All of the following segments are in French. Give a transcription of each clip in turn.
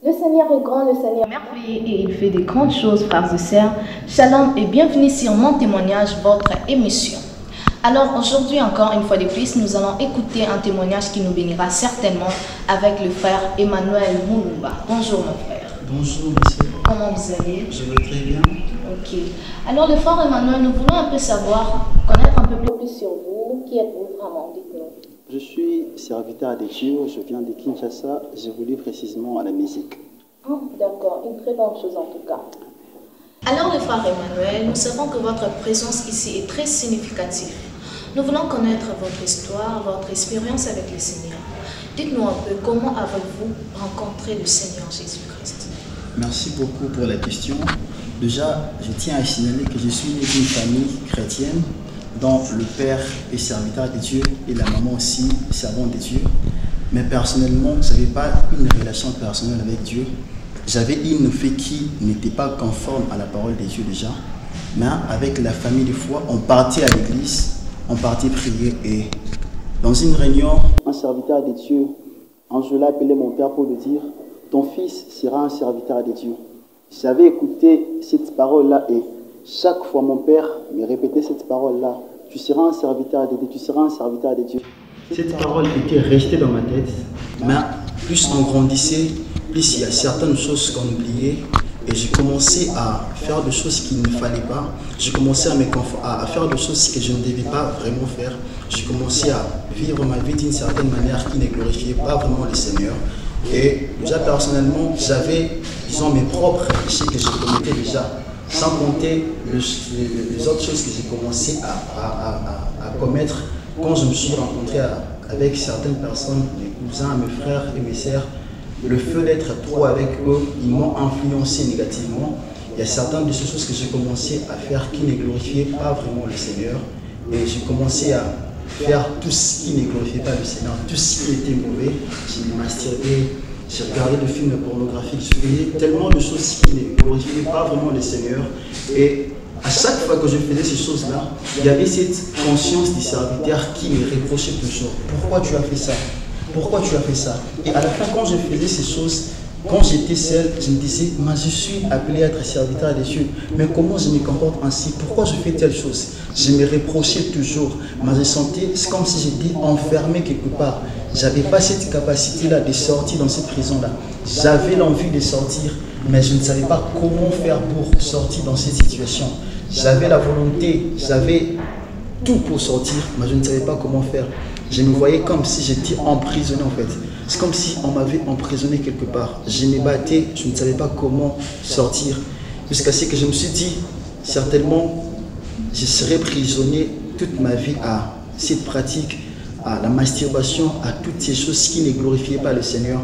Le Seigneur est grand, le Seigneur est merveilleux et il fait de grandes choses, frères et sœurs. Shalom et bienvenue sur mon témoignage, votre émission. Alors aujourd'hui encore une fois de plus, nous allons écouter un témoignage qui nous bénira certainement avec le frère Emmanuel Moulumba. Bonjour mon frère. Bonjour monsieur. Comment vous allez? Je vais très bien. Ok. Alors le frère Emmanuel, nous voulons un peu savoir, connaître un peu plus sur vous. Qui êtes-vous vraiment? Dites-nous. Je suis serviteur de Dieu, je viens de Kinshasa, j'évolue précisément à la musique. D'accord, une très bonne chose en tout cas. Alors le frère Emmanuel, nous savons que votre présence ici est très significative. Nous voulons connaître votre histoire, votre expérience avec le Seigneur. Dites-nous un peu comment avez-vous rencontré le Seigneur Jésus-Christ? Merci beaucoup pour la question. Déjà, je tiens à signaler que je suis né d'une famille chrétienne dont le père est serviteur de Dieu et la maman aussi servante de Dieu. Mais personnellement, je n'avais pas une relation personnelle avec Dieu. J'avais une vie qui n'était pas conforme à la parole de Dieu déjà. Mais avec la famille de foi, on partait à l'église, on partait prier et dans une réunion, un serviteur de Dieu, un jour-là, appelé mon père pour lui dire « Ton fils sera un serviteur de Dieu ». J'avais écouté cette parole-là et chaque fois mon père me répétait cette parole-là. Tu seras un serviteur de Dieu, tu seras un serviteur de Dieu. Cette parole était restée dans ma tête, mais plus on grandissait, plus il y a certaines choses qu'on oubliait et j'ai commencé à faire des choses qu'il ne fallait pas. J'ai commencé à faire des choses que je ne devais pas vraiment faire. J'ai commencé à vivre ma vie d'une certaine manière qui ne glorifiait pas vraiment le Seigneur. Et déjà personnellement, j'avais, disons, mes propres péchés que je commettais déjà, sans compter les autres choses que j'ai commencé à commettre quand je me suis rencontré avec certaines personnes, mes cousins, mes frères et mes sœurs. Le fait d'être trop avec eux, ils m'ont influencé négativement. Il y a certaines de ces choses que j'ai commencé à faire qui ne glorifiaient pas vraiment le Seigneur. Et j'ai commencé à faire tout ce qui ne glorifiait pas le Seigneur, tout ce qui était mauvais. J'ai masturbé, j'ai regardé des films pornographiques, je faisais tellement de choses qui ne glorifiaient pas vraiment le Seigneur. Et à chaque fois que je faisais ces choses-là, il y avait cette conscience du serviteur qui me reprochait toujours. Pourquoi tu as fait ça? Pourquoi tu as fait ça? Et à la fin, quand je faisais ces choses, quand j'étais seul, je me disais, mais je suis appelé à être serviteur de Dieu. Mais comment je me comporte ainsi? Pourquoi je fais telle chose? Je me reprochais toujours. Mais je sentais, c'est comme si j'étais enfermé quelque part. Je n'avais pas cette capacité-là de sortir dans cette prison-là. J'avais l'envie de sortir, mais je ne savais pas comment faire pour sortir dans cette situation. J'avais la volonté, j'avais tout pour sortir, mais je ne savais pas comment faire. Je me voyais comme si j'étais emprisonné en fait. C'est comme si on m'avait emprisonné quelque part. Je me battais, je ne savais pas comment sortir. Jusqu'à ce que je me suis dit, certainement, je serai prisonnier toute ma vie à cette pratique, à la masturbation, à toutes ces choses qui ne glorifiaient pas le Seigneur.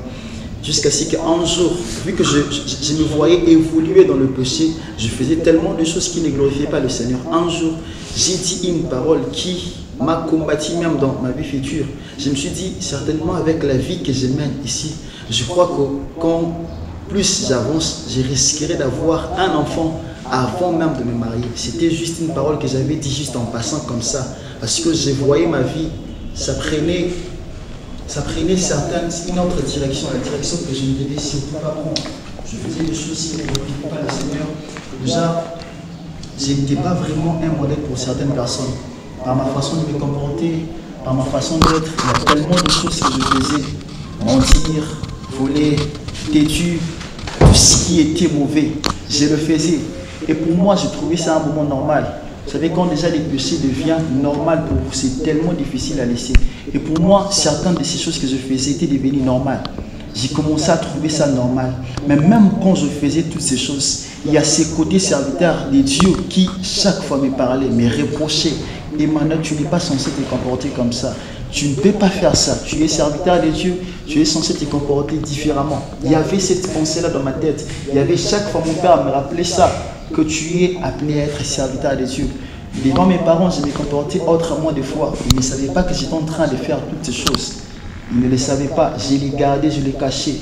Jusqu'à ce qu'un jour, vu que je me voyais évoluer dans le péché, je faisais tellement de choses qui ne glorifiaient pas le Seigneur. Un jour, j'ai dit une parole qui m'a combattu même dans ma vie future. Je me suis dit, certainement avec la vie que je mène ici, je crois que quand plus j'avance, je risquerais d'avoir un enfant avant même de me marier. C'était juste une parole que j'avais dit juste en passant comme ça. Parce que je voyais ma vie, ça prenait une autre direction, la direction que je ne devais surtout pas prendre. Je faisais des choses qui ne glorifiaient pas le Seigneur. Déjà, je n'étais pas vraiment un modèle pour certaines personnes. Par ma façon de me comporter, par ma façon d'être, il y a tellement de choses que je faisais. Mentir, voler, têtu, tout ce qui était mauvais, je le faisais. Et pour moi, je trouvais ça un moment normal. Vous savez, quand déjà les péchés deviennent normal pour vous, c'est tellement difficile à laisser. Et pour moi, certaines de ces choses que je faisais étaient devenues normales. J'ai commencé à trouver ça normal. Mais même quand je faisais toutes ces choses, il y a ces côtés serviteurs de Dieu qui, chaque fois, me parlaient, me reprochaient. Et maintenant, tu n'es pas censé te comporter comme ça. Tu ne peux pas faire ça. Tu es serviteur de Dieu, tu es censé te comporter différemment. Il y avait cette pensée-là dans ma tête. Il y avait chaque fois mon père me rappelait ça, que tu es appelé à être serviteur de Dieu. Devant mes parents, je me comportais autrement des fois. Ils ne savaient pas que j'étais en train de faire toutes ces choses. Ils ne le savaient pas. Je les gardais, je les cachais.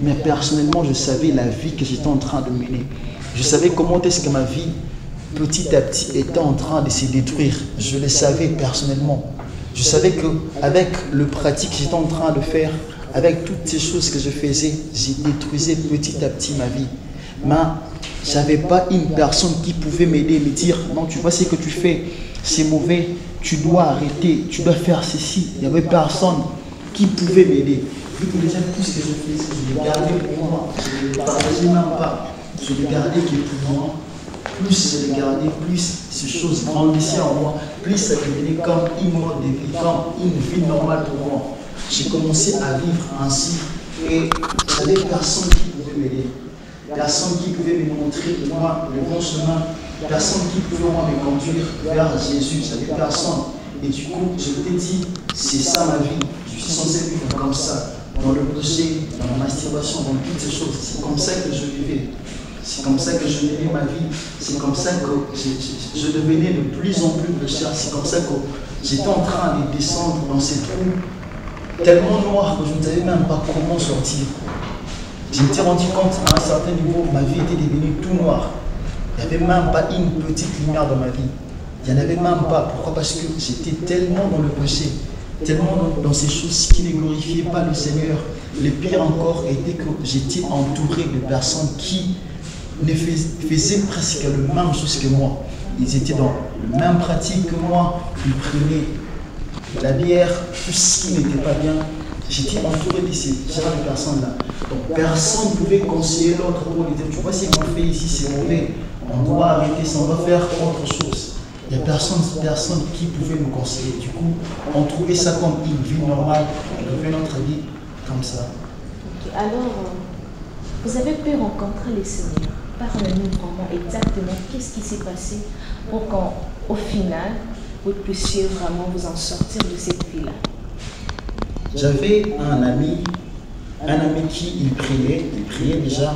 Mais personnellement, je savais la vie que j'étais en train de mener. Je savais comment est-ce que ma vie, petit à petit, était en train de se détruire. Je le savais personnellement. Je savais qu'avec le pratique que j'étais en train de faire, avec toutes ces choses que je faisais, j'ai détruisé petit à petit ma vie. Mais je n'avais pas une personne qui pouvait m'aider, me dire, non, tu vois ce que tu fais, c'est mauvais, tu dois arrêter, tu dois faire ceci. Il n'y avait personne qui pouvait m'aider. Vu que déjà tout ce que je faisais, je le gardais pour moi, je ne le partageais même pas, je le gardais que pour moi. Plus je le gardais, plus ces choses grandissaient en moi, plus ça devenait comme une mode de vie, comme une vie normale pour moi. J'ai commencé à vivre ainsi et je n'avais personne qui pouvait m'aider. Personne qui pouvait me montrer moi le bon chemin, personne qui pouvait moi me conduire vers Jésus, j'avais personne. Et du coup, je t'ai dit, c'est ça ma vie, je suis censé vivre comme ça, dans le péché, dans la masturbation, dans toutes ces choses. C'est comme ça que je vivais, c'est comme ça que je vivais ma vie, c'est comme ça que je devenais de plus en plus pécheur, c'est comme ça que j'étais en train de descendre dans ces trous tellement noirs que je ne savais même pas comment sortir. Je m'étais rendu compte à un certain niveau, ma vie était devenue tout noire. Il n'y avait même pas une petite lumière dans ma vie. Il n'y en avait même pas. Pourquoi? Parce que j'étais tellement dans le péché, tellement dans ces choses qui ne glorifiaient pas le Seigneur. Le pire encore était que j'étais entouré de personnes qui faisaient presque la même chose que moi. Ils étaient dans la même pratique que moi. Ils prenaient la bière, tout ce qui n'était pas bien. J'étais entouré de ces genre de personnes-là. Donc personne ne pouvait conseiller l'autre pour lui dire, tu vois, ce qu'on fait ici, c'est mauvais. On doit arrêter ça, on doit faire autre chose. Il n'y a personne qui pouvait nous conseiller. Du coup, on trouvait ça comme une vie normale. On vivait notre vie comme ça. Okay. Alors, vous avez pu rencontrer les Seigneurs. Parlez-nous vraiment exactement qu'est-ce qui s'est passé pour qu'au final, vous puissiez vraiment vous en sortir de cette vie-là. J'avais un ami qui il priait déjà.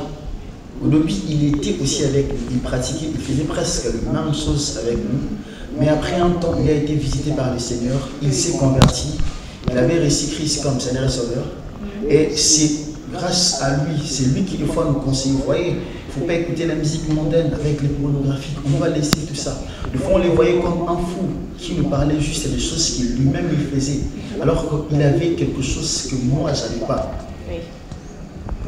Au début, il était aussi avec nous, il pratiquait, il faisait presque la même chose avec nous. Mais après un temps, il a été visité par le Seigneur, il s'est converti, il avait reçu Christ comme Seigneur et Sauveur. Et c'est grâce à lui, c'est lui qui des fois nous conseille. Vous voyez, il ne faut pas écouter la musique mondaine avec les pornographies, on va laisser tout ça. Des fois, on les voyait comme un fou qui nous parlait juste des choses qu'il lui-même faisait, alors qu'il avait quelque chose que moi, je n'avais pas.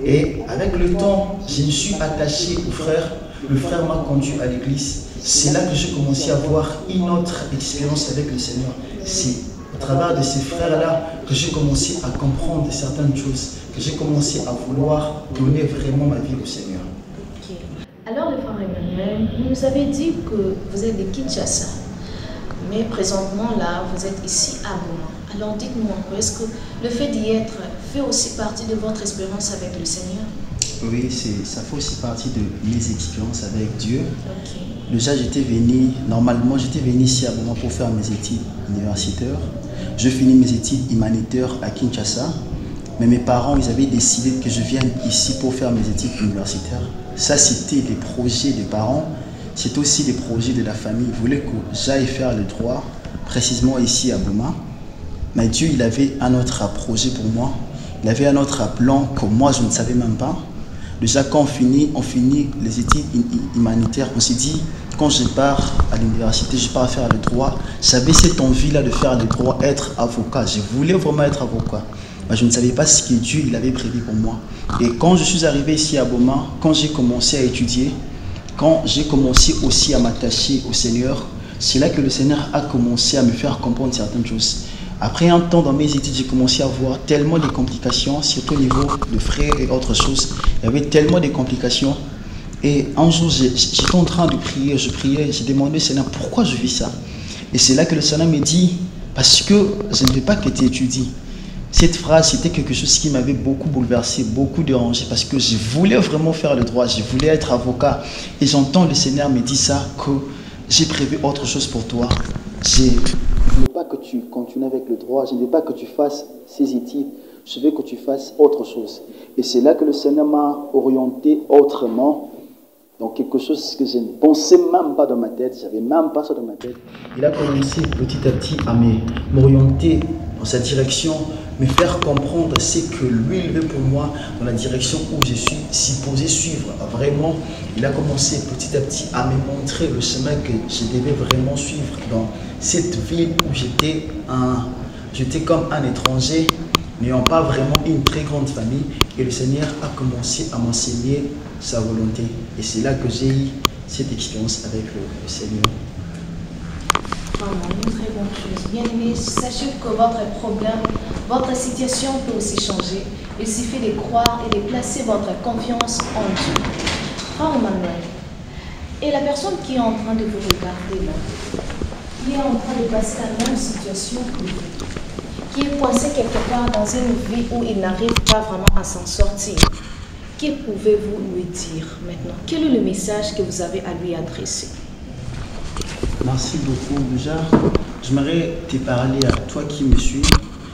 Et avec le temps, je me suis attaché au frère. Le frère m'a conduit à l'église. C'est là que j'ai commencé à avoir une autre expérience avec le Seigneur. C'est à travers de ces frères-là que j'ai commencé à comprendre certaines choses, que j'ai commencé à vouloir donner vraiment ma vie au Seigneur. Okay. Alors, le frère Emmanuel, vous nous avez dit que vous êtes de Kinshasa, mais présentement là, vous êtes ici à Goma. Alors, dites-nous un peu, est-ce que le fait d'y être fait aussi partie de votre expérience avec le Seigneur? Oui, ça fait aussi partie de mes expériences avec Dieu. Okay. Déjà, normalement, j'étais venu ici à Goma pour faire mes études universitaires. Je finis mes études humanitaires à Kinshasa. Mais mes parents, ils avaient décidé que je vienne ici pour faire mes études universitaires. Ça, c'était des projets des parents. C'est aussi des projets de la famille. Ils voulaient que j'aille faire le droit, précisément ici à Goma. Mais Dieu, il avait un autre projet pour moi. Il avait un autre plan que moi, je ne savais même pas. Déjà, quand on finit les études humanitaires, on s'est dit, quand je pars à l'université, je pars faire le droit. J'avais cette envie-là de faire le droit, être avocat. Je voulais vraiment être avocat. Mais je ne savais pas ce que Dieu il avait prévu pour moi. Et quand je suis arrivé ici à Goma, quand j'ai commencé à étudier, quand j'ai commencé aussi à m'attacher au Seigneur, c'est là que le Seigneur a commencé à me faire comprendre certaines choses. Après un temps dans mes études, j'ai commencé à voir tellement de complications, surtout au niveau de frères et autres choses. Il y avait tellement de complications. Et un jour, j'étais en train de prier, je priais, j'ai demandé au Seigneur pourquoi je vis ça. Et c'est là que le Seigneur me dit, parce que je ne veux pas que tu étudies. Cette phrase, c'était quelque chose qui m'avait beaucoup bouleversé, beaucoup dérangé, parce que je voulais vraiment faire le droit, je voulais être avocat. Et j'entends le Seigneur me dire ça, que j'ai prévu autre chose pour toi. Je ne veux pas que tu continues avec le droit, je ne veux pas que tu fasses ces études, je veux que tu fasses autre chose. Et c'est là que le Seigneur m'a orienté autrement, dans quelque chose que je ne pensais même pas dans ma tête, je n'avais même pas ça dans ma tête. Il a commencé petit à petit à m'orienter dans sa direction, me faire comprendre ce que lui il veut pour moi, dans la direction où je suis supposé suivre. Vraiment, il a commencé petit à petit à me montrer le chemin que je devais vraiment suivre dans cette ville où j'étais comme un étranger. n'ayant pas vraiment une très grande famille. Et le Seigneur a commencé à m'enseigner sa volonté. Et c'est là que j'ai eu cette expérience avec le Seigneur. Vraiment, une très bonne chose. Bien aimé, sachez que votre problème, votre situation peut aussi changer. Il suffit de croire et de placer votre confiance en Dieu. Frère Emmanuel, et la personne qui est en train de vous regarder là, qui est en train de passer la même situation que vous, qui est coincé quelque part dans une vie où il n'arrive pas vraiment à s'en sortir, que pouvez-vous lui dire maintenant? Quel est le message que vous avez à lui adresser? Merci beaucoup. Déjà, j'aimerais te parler à toi qui me suis.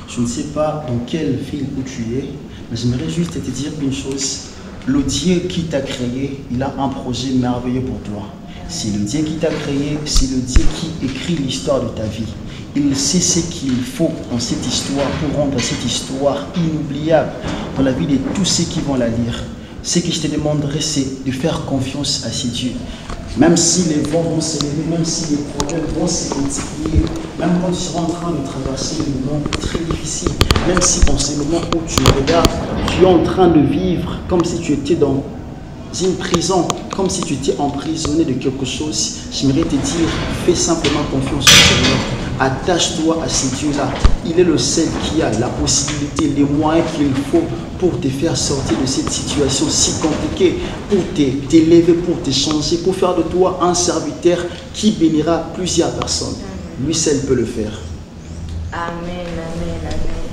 Je ne sais pas dans quelle ville où tu es, mais j'aimerais juste te dire une chose. Le Dieu qui t'a créé, il a un projet merveilleux pour toi. C'est le Dieu qui t'a créé, c'est le Dieu qui écrit l'histoire de ta vie. Il sait ce qu'il faut dans cette histoire pour rendre cette histoire inoubliable dans la vie de tous ceux qui vont la lire. Ce que je te demanderais, c'est de faire confiance à ces dieux. Même si les vents vont se lever, même si les problèmes vont se multiplier, même quand tu seras en train de traverser un moment très difficile, même si dans ces moments où tu me regardes, tu es en train de vivre comme si tu étais dans une prison, comme si tu étais emprisonné de quelque chose, j'aimerais te dire, fais simplement confiance au Seigneur. Attache-toi à ces dieux-là. Il est le seul qui a la possibilité, les moyens qu'il faut pour te faire sortir de cette situation si compliquée, pour t'élever, pour te changer, pour faire de toi un serviteur qui bénira plusieurs personnes. Lui seul peut le faire. Amen, amen, amen.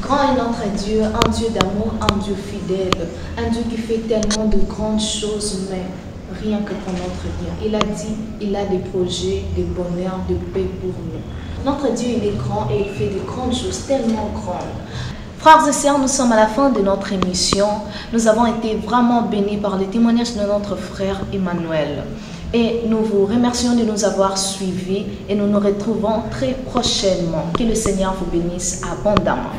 Grand est notre Dieu, un Dieu d'amour, un Dieu fidèle, un Dieu qui fait tellement de grandes choses, mais rien que pour notre bien. Il a dit, il a des projets de bonheur, de paix pour nous. Notre Dieu, il est grand et il fait de grandes choses, tellement grandes. Frères et sœurs, nous sommes à la fin de notre émission. Nous avons été vraiment bénis par les témoignages de notre frère Emmanuel. Et nous vous remercions de nous avoir suivis et nous nous retrouvons très prochainement. Que le Seigneur vous bénisse abondamment.